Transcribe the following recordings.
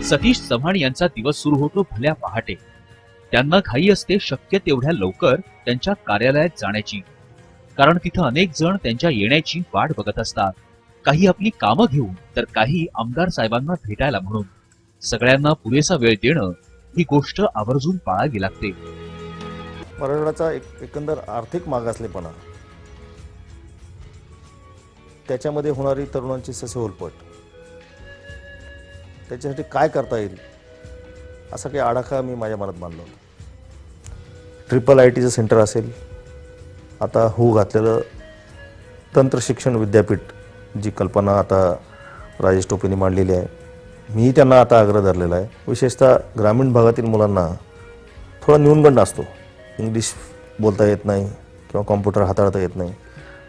सतीश चव्हाण यांचा दिवस सुरू होतो भल्या पहाटे. त्यांना घाई असते शक्य तेवढ्या लवकर त्यांच्या कार्यालयात जाण्याची, कारण तिथं अनेक जण त्यांच्या येण्याची वाट बघत असतात. काही आपली कामं घेऊन, तर काही आमदार साहेबांना भेटायला म्हणून. सगळ्यांना पुरेसा वेळ देणं ही गोष्ट आवर्जून पाळावी लागते. मराठवाड्याचा एकंदर आर्थिक मागासलेपणा, त्याच्यामध्ये होणारी तरुणांची ससेहोलपट, त्याच्यासाठी काय करता येईल असा काही आडाखा मी माझ्या मनात मांडला होता. IITचं सेंटर असेल, आता घातलेलं तंत्र शिक्षण विद्यापीठ, जी कल्पना आता राजेश टोपेंनी मांडलेली आहे, मी त्यांना आता आग्रह धरलेला आहे. विशेषतः ग्रामीण भागातील मुलांना थोडा न्यूनगंड असतो, इंग्लिश बोलता येत नाही किंवा कॉम्प्युटर हाताळता येत नाही.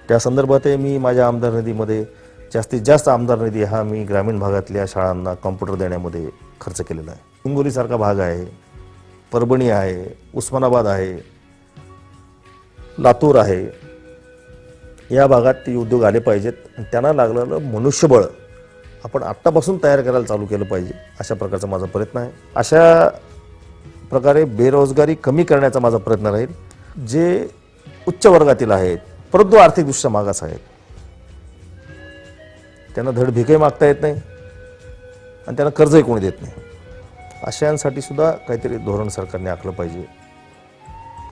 त्या संदर्भात मी माझ्या आमदार निधीमध्ये जास्तीत जास्त आमदार निधी हा मी ग्रामीण भागातल्या शाळांना कॉम्प्युटर देण्यामध्ये खर्च केलेला आहे. हिंगोलीसारखा भाग आहे, परभणी आहे, उस्मानाबाद आहे, लातूर आहे, या भागात ते उद्योग आले पाहिजेत. त्यांना लागलेलं मनुष्यबळ आपण आत्तापासून तयार करायला चालू केलं पाहिजे, अशा प्रकारचा माझा प्रयत्न आहे. अशा प्रकारे बेरोजगारी कमी करण्याचा माझा प्रयत्न राहील. जे उच्च वर्गातील आहेत परंतु आर्थिकदृष्ट्या मागास आहेत, त्यांना धड भिकही मागता येत नाही आणि त्यांना कर्जही कोणी देत नाही, अशांसाठी सुद्धा काहीतरी धोरण सरकारने आखलं पाहिजे,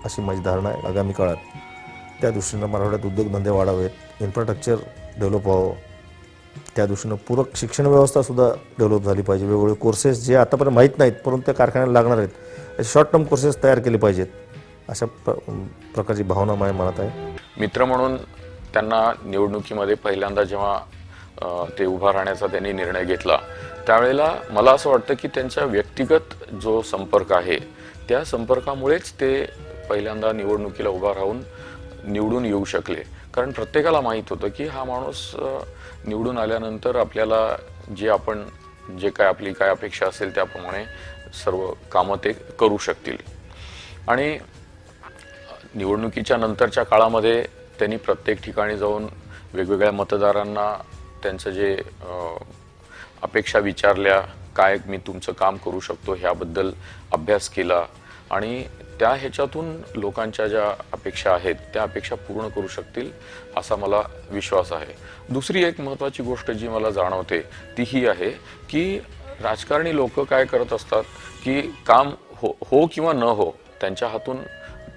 अशी माझी धारणा आहे. आगामी काळात त्या दृष्टीनं मराठवाड्यात उद्योगधंदे वाढावेत, इन्फ्रास्ट्रक्चर डेव्हलप व्हावं, त्या दृष्टीनं पूरक शिक्षण व्यवस्था सुद्धा डेव्हलप झाली पाहिजे. वेगवेगळे कोर्सेस जे आतापर्यंत माहीत नाहीत परंतु त्या कारखान्याला लागणार आहेत, असे शॉर्ट टर्म कोर्सेस तयार केले पाहिजेत, अशा प्रकारची भावना माझ्या मनात आहे. मित्र म्हणून त्यांना निवडणुकीमध्ये पहिल्यांदा जेव्हा ते उभा राहण्याचा त्यांनी निर्णय घेतला, त्यावेळेला मला असं वाटतं की त्यांच्या व्यक्तिगत जो संपर्क आहे त्या संपर्कामुळेच ते पहिल्यांदा निवडणुकीला उभा राहून निवडून येऊ शकले. कारण प्रत्येकाला माहीत होतं की हा माणूस निवडून आल्यानंतर आपल्याला जे काय आपली काय अपेक्षा असेल त्याप्रमाणे सर्व कामं ते करू शकतील. आणि निवडणुकीच्या नंतरच्या काळामध्ये त्यांनी प्रत्येक ठिकाणी जाऊन वेगवेगळ्या मतदारांना त्यांचं जे अपेक्षा विचारल्या, काय मी तुमचं काम करू शकतो ह्याबद्दल अभ्यास केला आणि त्या ह्याच्यातून लोकांच्या ज्या अपेक्षा आहेत त्या अपेक्षा पूर्ण करू शकतील असा मला विश्वास आहे. दुसरी एक महत्त्वाची गोष्ट जी मला जाणवते ती ही आहे की राजकारणी लोक काय करत असतात की काम हो किंवा न हो, त्यांच्या हातून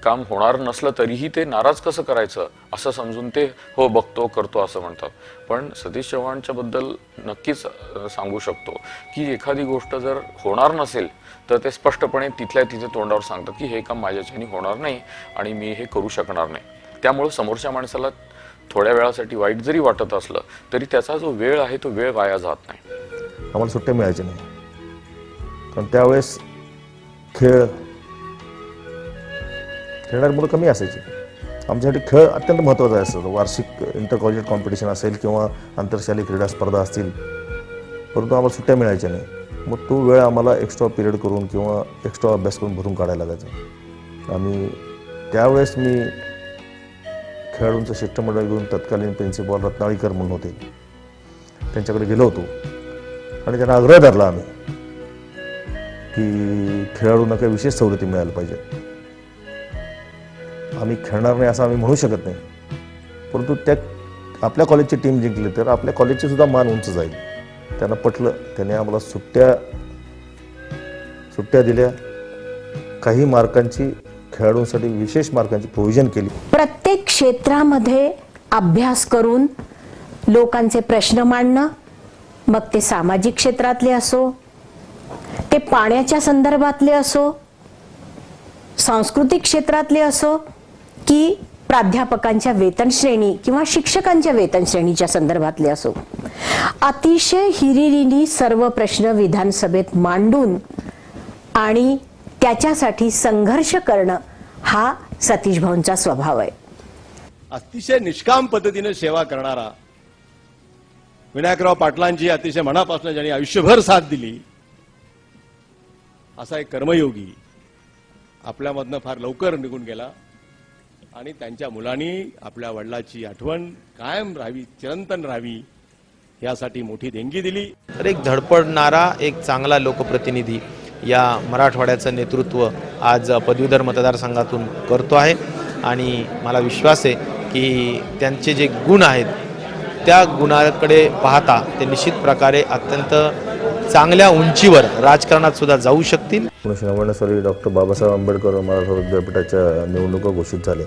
काम होणार नसलं तरीही ते नाराज कसं करायचं असं समजून ते हो बघतो करतो असं म्हणतात. पण सतीश चव्हाणच्या बद्दल नक्कीच सांगू शकतो की एखादी गोष्ट जर होणार नसेल तर ते स्पष्टपणे तिथल्या तिथे तोंडावर सांगतात की हे काम माझ्याच्याने होणार नाही आणि मी हे करू शकणार नाही. त्यामुळे समोरच्या माणसाला थोड्या वेळासाठी वाईट जरी वाटत असलं तरी त्याचा जो वेळ आहे तो वेळ वाया जात नाही. आम्हाला सुट्ट्या मिळायच्या नाही, कारण त्यावेळेस खेळणारी मुलं कमी असायची. आमच्यासाठी खेळ अत्यंत महत्त्वाचा असतो. वार्षिक इंटर कॉलेज कॉम्पिटिशन असेल किंवा आंतरशालेय क्रीडा स्पर्धा असतील, परंतु आम्हाला सुट्ट्या मिळायच्या नाही. मग तो वेळ आम्हाला एक्स्ट्रा पिरियड करून किंवा एक्स्ट्रा अभ्यास करून भरून काढायला लागायचा. आणि त्यावेळेस मी खेळाडूंचं शिष्टमंडळ घेऊन तत्कालीन प्रिन्सिपॉल रत्नाळीकर म्हणून होते, त्यांच्याकडे गेलो होतो आणि त्यांना आग्रह धरला आम्ही की खेळाडूंना काही विशेष सवलती मिळायला पाहिजेत. आम्ही खेळणार नाही असं आम्ही म्हणू शकत नाही, परंतु त्या आपल्या कॉलेजची टीम जिंकली तर आपल्या कॉलेजची सुद्धा मान उंच जाईल. त्यांना पटलं, त्याने आम्हाला सुट्ट्या दिल्या. काही मार्कांची खेळाडूंसाठी विशेष मार्कांची प्रोव्हिजन केली. प्रत्येक क्षेत्रामध्ये अभ्यास करून लोकांचे प्रश्न मांडणं, मग ते सामाजिक क्षेत्रातले असो, ते पाण्याच्या संदर्भातले असो, सांस्कृतिक क्षेत्रातले असो की प्राध्यापकांच्या वेतन श्रेणी किंवा शिक्षकांच्या वेतन श्रेणीच्या संदर्भातले असो, अतिशय हिरिरीने सर्व प्रश्न विधानसभेत मांडून आणि त्याच्यासाठी संघर्ष करणं हा सतीश भाऊंचा स्वभाव आहे. अतिशय निष्काम पद्धतीने सेवा करणारा, विनायकराव पाटलांची अतिशय मनापासून ज्यांनी आयुष्यभर साथ दिली असा एक कर्मयोगी आपल्यामधनं फार लवकर निघून गेला. आणि त्यांच्या मुलांनी आपल्या वडिलांची आठवण कायम राहावी, चिरंतन राहावी यासाठी मोठी देणगी दिली. तर एक धडपडणारा एक चांगला लोकप्रतिनिधी या मराठवाड्याचं नेतृत्व आज पदवीधर मतदारसंघातून करतो आहे आणि मला विश्वास आहे की त्यांचे जे गुण आहेत त्या गुणाकडे पाहता ते निश्चित प्रकारे अत्यंत चांगल्या उंचीवर राजकारणात सुद्धा जाऊ शकतील. 1999 साली डॉक्टर बाबासाहेब आंबेडकर मराठवाडा विद्यापीठाच्या निवडणुका घोषित झाल्या.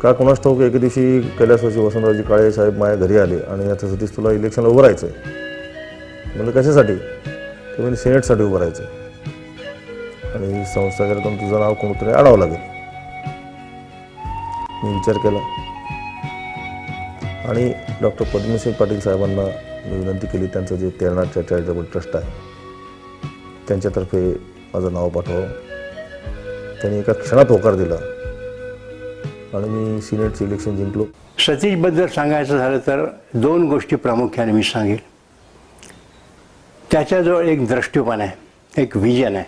का कोणास ठाऊक एके दिवशी कैलासवासी वसंतरावजी काळे साहेब माझ्या घरी आले आणि आता सतीश तुला इलेक्शनला उभं राहायचं आहे. म्हणजे कशासाठी? ते म्हणजे सिनेटसाठी उभं राहायचं आणि संस्था करताना तुझं नाव कोणतरी आणावं लागेल. मी विचार केला आणि डॉक्टर पद्मसिंग पाटील साहेबांना मी विनंती केली, त्यांचं जे तेरणा चॅरिटेबल ट्रस्ट आहे त्यांच्यातर्फे माझं नाव पाठवावं. त्यांनी एका क्षणात होकार दिला आणि मी सिनेटचं इलेक्शन जिंकलो. सतीशबद्दल सांगायचं झालं तर दोन गोष्टी प्रामुख्याने मी सांगेल. त्याच्याजवळ एक दृष्टिकोन आहे, एक विजन आहे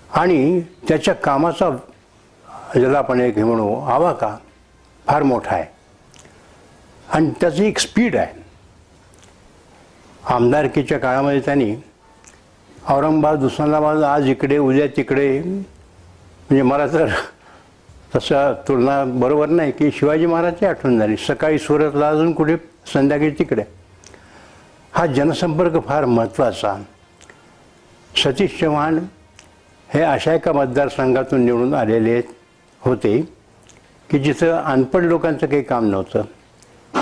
आणि त्याच्या कामाचा ज्याला आपण एक म्हणू आवाका फार मोठा आहे आणि त्याची एक स्पीड आहे. आमदारकीच्या काळामध्ये त्यांनी औरंगाबाद उस्मानाबाद आज इकडे उद्या तिकडे, म्हणजे मला तर तसं तुलना बरोबर नाही की शिवाजी महाराजची आठवण झाली. सकाळी सुरतला अजून कुठे संध्याकाळी तिकडे. हा जनसंपर्क फार महत्त्वाचा. सतीश चव्हाण हे अशा एका मतदारसंघातून निवडून आलेले होते की जिथं अनपढ लोकांचं काही काम नव्हतं,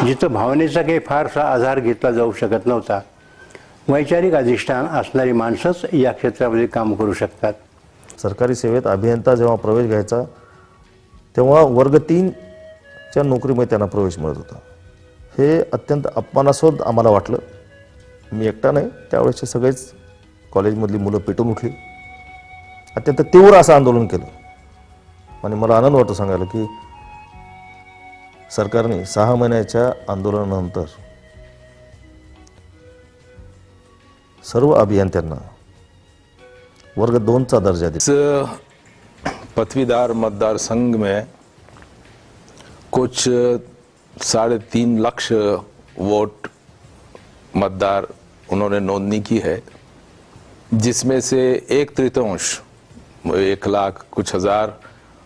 जिथं भावनेचा काही फारसा आधार घेतला जाऊ शकत नव्हता. वैचारिक अधिष्ठान असणारी माणसंच या क्षेत्रामध्ये काम करू शकतात. सरकारी सेवेत अभियंता जेव्हा प्रवेश घ्यायचा तेव्हा वर्ग 3च्या नोकरीमध्ये त्यांना प्रवेश मिळत होता. हे अत्यंत अपमानास्पद आम्हाला वाटलं. मी एकटा नाही, त्यावेळेसचे सगळेच कॉलेजमधली मुलं पेटून उठली. अत्यंत तीव्र असं आंदोलन केलं आणि मला आनंद वाटतो सांगायला की सरकारने 6 महिन्याच्या आंदोलनानंतर सर्व अभियंत्यांना वर्ग 2चा दर्जा दिला. पदवीधर मतदार संघ में कुछ 3.5 लाख वोट मतदार उन्होंने नोंदनी की है, जिसमें से 1/3 1 लाख कुछ हजार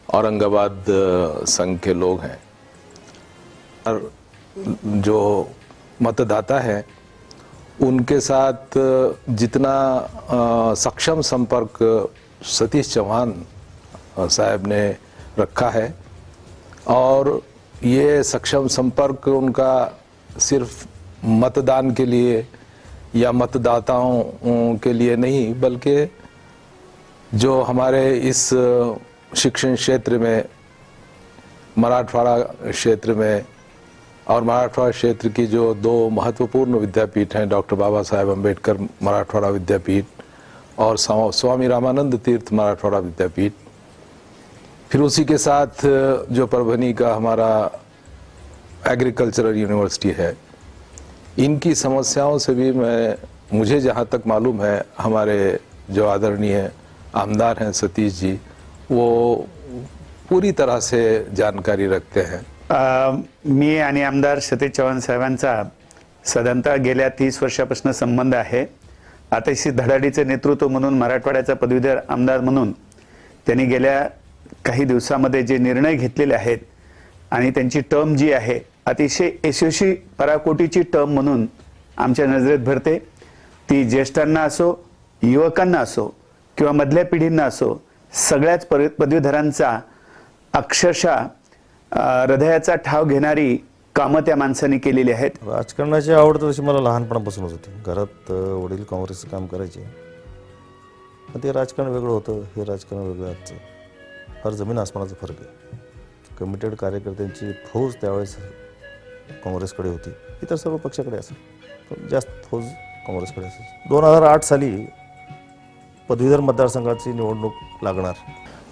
औरंगाबाद संघ के लोग हैं. और जो मतदाता है उनके साथ जितना सक्षम संपर्क सतीश चौहान साहब ने रखा है और ये सक्षम संपर्क उनका सिर्फ मतदान के लिए या मतदाताओं के लिए नहीं, बल्कि जो हमारे इस शिक्षण क्षेत्र में मराठवाड़ा क्षेत्र में और मराठवाड़ा क्षेत्र की जो 2 महत्वपूर्ण विद्यापीठ हैं, डॉक्टर बाबा साहेब अम्बेडकर मराठवाड़ा विद्यापीठ और स्वामी रामानंद तीर्थ मराठवाड़ा विद्यापीठ, फिर उसी के साथ जो परभनी का हमारा एग्रीकल्चरल यूनिवर्सिटी है, इनकी समस्याओं से भी मुझे जहाँ तक मालूम है हमारे जो आदरणीय आमदार हैं सतीश जी, वो पूरी तरह से जानकारी रखते हैं. मी आणि आमदार सतीश चव्हाण साहेबांचा साधारणतः गेल्या 30 वर्षापासून संबंध आहे. अतिशय धडाडीचे नेतृत्व म्हणून मराठवाड्याचा पदवीधर आमदार म्हणून त्यांनी गेल्या काही दिवसामध्ये जे निर्णय घेतलेले आहेत आणि त्यांची टर्म जी आहे अतिशय यशस्वी पराकोटीची टर्म म्हणून आमच्या नजरेत भरते. ती ज्येष्ठांना असो, युवकांना असो किंवा मधल्या पिढींना असो, सगळ्याच पदवीधरांचा अक्षरशः हृदयाचा ठाव घेणारी कामं त्या माणसाने केलेली आहेत. राजकारणाची आवड तशी मला लहानपणापासूनच होती. घरात वडील काँग्रेसचं काम करायचे, पण ते राजकारण वेगळं होतं, हे राजकारण वेगळं. आजचं फार जमीन आसमानाचा फरक आहे. कमिटेड कार्यकर्त्यांची फौज त्यावेळेस काँग्रेसकडे होती, इतर सर्व पक्षाकडे असेल, पण जास्त फौज काँग्रेसकडे असेल. 2008 साली पदवीधर मतदारसंघाची निवडणूक लागणार.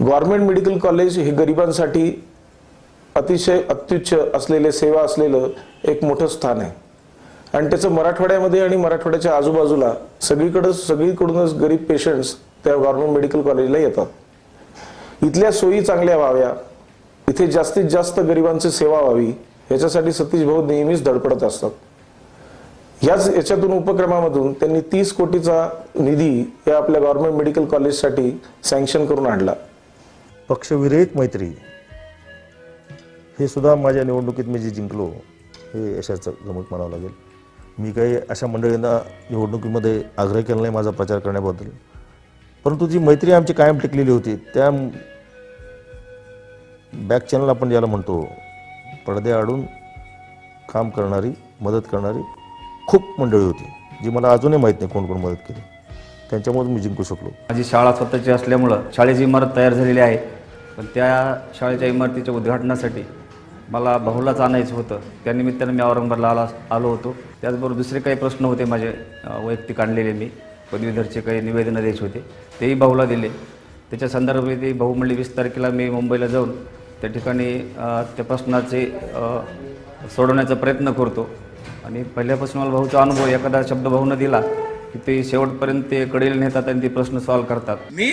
गव्हर्नमेंट मेडिकल कॉलेज हे गरिबांसाठी अतिशय अत्युच्च असलेले, सेवा असलेलं एक मोठं स्थान आहे आणि त्याचं मराठवाड्यामध्ये आणि मराठवाड्याच्या आजूबाजूला सगळीकडूनच गरीब पेशंट्स त्या गव्हर्नमेंट मेडिकल कॉलेजला येतात. इथल्या सोयी चांगल्या व्हाव्या, जिथे जास्तीत जास्त गरिबांची सेवा व्हावी याच्यासाठी सतीश भाऊ नेहमीच धडपडत असतात. याच्यातून उपक्रमामधून त्यांनी 30 कोटीचा निधी या आपल्या गव्हर्नमेंट मेडिकल कॉलेजसाठी सँक्शन करून आणला. पक्षविरहित मैत्री हे सुद्धा माझ्या निवडणुकीत मी जे जिंकलो हे यशाचं गमत म्हणावं लागेल. मी काही अशा मंडळींना निवडणुकीमध्ये आग्रह केला नाही माझा प्रचार करण्याबद्दल, परंतु जी मैत्री आमची कायम टिकलेली होती त्या बॅक चॅनल आपण ज्याला म्हणतो, पडदे आडून काम करणारी, मदत करणारी खूप मंडळी होती, जी मला अजूनही माहीत नाही कोण कोण मदत केली. त्यांच्यामुळे मी जिंकू शकलो. माझी शाळा स्वतःची असल्यामुळं शाळेची इमारत तयार झालेली आहे, पण त्या शाळेच्या इमारतीच्या उद्घाटनासाठी मला भाऊलाच आणायचं होतं. त्यानिमित्तानं मी औरंगाबादला आलो होतो. त्याचबरोबर दुसरे काही प्रश्न होते माझे वैयक्तिक आणलेले, मी पदवीधरचे काही निवेदनं द्यायचे होते, तेही भाऊला दिले. त्याच्या संदर्भात भाऊ म्हणले 20 तारखेला मी मुंबईला जाऊन त्या ठिकाणी त्या प्रश्नाचे सोडवण्याचा प्रयत्न करतो. आणि पहिल्यापासून मला भाऊचा अनुभव, एखादा शब्द भाऊनं दिला की ते शेवटपर्यंत ते कडेला नेतात आणि ते प्रश्न सॉल्व करतात. मी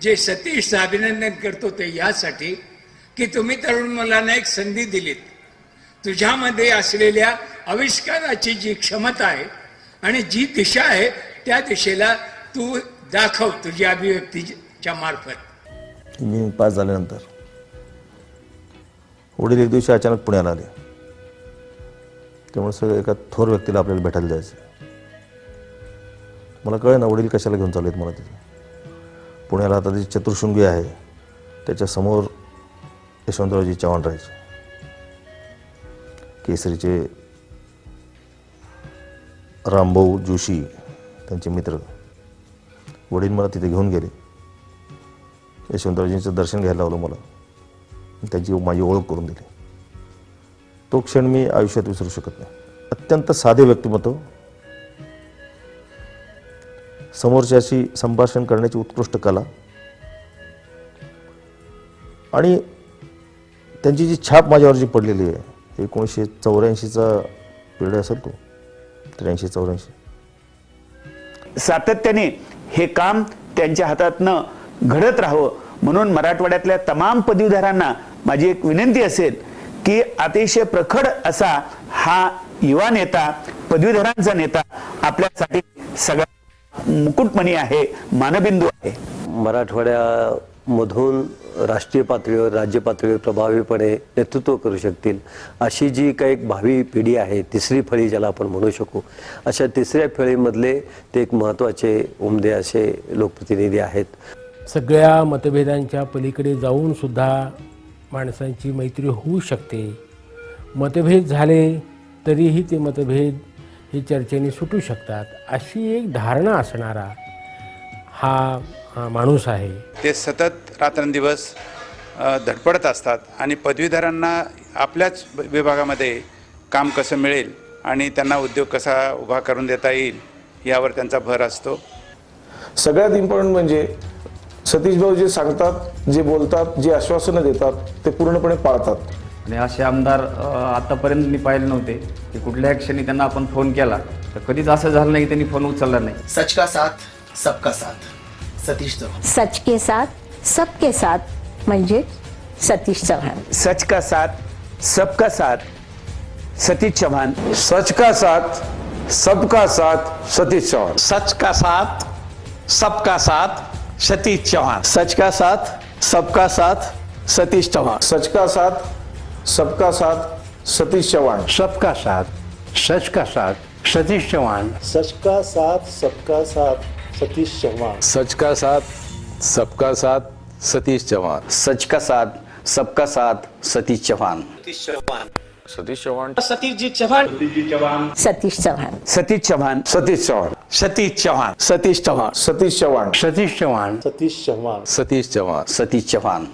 जे सतीशचं अभिनंदन करतो ते यासाठी की तुम्ही तरुण मुलांना एक संधी दिलीत. तुझ्यामध्ये असलेल्या आविष्काराची जी क्षमता आहे आणि जी दिशा आहे त्या दिशेला तू दाखव तुझ्या अभिव्यक्तीच्या मार्फत. मी पास झाल्यानंतर वडील एक दिवशी अचानक पुण्याला आले. त्यामुळे सगळं एका थोर व्यक्तीला आपल्याला भेटायला जायचं. मला कळलं ना वडील कशाला घेऊन चालू आहेत मला तिथे. पुण्याला आता जी चतुर्शृंगी आहे त्याच्यासमोर यशवंतरावजी चव्हाण राहायचे, केसरीचे रामभाऊ जोशी त्यांचे मित्र. वडील मला तिथे घेऊन गेले, यशवंतरावजींचं दर्शन घ्यायला लावलं मला, त्यांची माझी ओळख करून दिली. तो क्षण मी आयुष्यात विसरू शकत नाही. अत्यंत साधे व्यक्तिमत्व, समोरच्याशी संभाषण करण्याची उत्कृष्ट कला आणि त्यांची जी छाप माझ्यावर जी पडलेली आहे 1984चा पिढी असेल तो 83-84. सातत्याने हे काम त्यांच्या हातातनं घडत राहावं म्हणून मराठवाड्यातल्या तमाम पदवीधरांना माझी एक विनंती असेल की अतिशय प्रखर असा हा युवा नेता, पदवीधरांचा नेता आपल्यासाठी सगळ्या मुकुटमणी आहे, मानबिंदू आहे. मराठवाड्यामधून राष्ट्रीय पातळीवर, राज्य पातळीवर प्रभावीपणे नेतृत्व करू शकतील अशी जी काही भावी पिढी आहे, तिसरी फळी ज्याला आपण म्हणू शकू, अशा तिसऱ्या फळीमधले ते एक महत्त्वाचे उमदे असे लोकप्रतिनिधी आहेत. सगळ्या मतभेदांच्या पलीकडे जाऊन सुद्धा माणसांची मैत्री होऊ शकते. मतभेद झाले तरीही ते मतभेद हे चर्चेने सुटू शकतात, अशी एक धारणा असणारा हा माणूस आहे. ते सतत रात्रंदिवस धडपडत असतात आणि पदवीधरांना आपल्याच विभागामध्ये काम कसं मिळेल आणि त्यांना उद्योग कसा उभा करून देता येईल यावर त्यांचा भर असतो. सगळ्यात इम्पॉर्टंट म्हणजे सतीश भाऊ जे सांगतात, जे बोलतात, जे आश्वासनं देतात ते पूर्णपणे पाळतात. आणि असे आमदार आतापर्यंत मी पाहिले नव्हते की कुठल्याही क्षणी त्यांना आपण फोन केला तर कधीच असं झालं नाही की त्यांनी फोन उचलला नाही. सच का साथ सबका साथ, सतीश चव्हाण. सच के साथ सबके साथ म्हणजे सतीश चव्हाण. सच का साथ सबका साथ, सतीश चव्हाण. सच का साथ सबका साथ, सतीश चव्हाण. सच का साथ सबका साथ, सतीश चव्हाण. सच का साथ सबका साथ, सतीश चव्हाण. सच का साथ सबका साथ, सतीश चव्हाण. सबका साथ, सच का साथ, सतीश चव्हाण. सच का साथ सबका साथ, सतीश चव्हाण. सच का साथ सबका साथ सतीश चव्हाण. सच का साथ सबका साथ, सतीश चव्हाण. सतीश चव्हाण. सतीश चव्हाण. सतीश चव्हाण. सतीश चव्हाण. सतीश चव्हाण. सतीश चव्हाण. सतीश चव्हाण. सतीश चव्हाण. सतीश चव्हाण. सतीश चव्हाण. सतीश चव्हाण. सतीश चव्हाण. सतीश चव्हाण.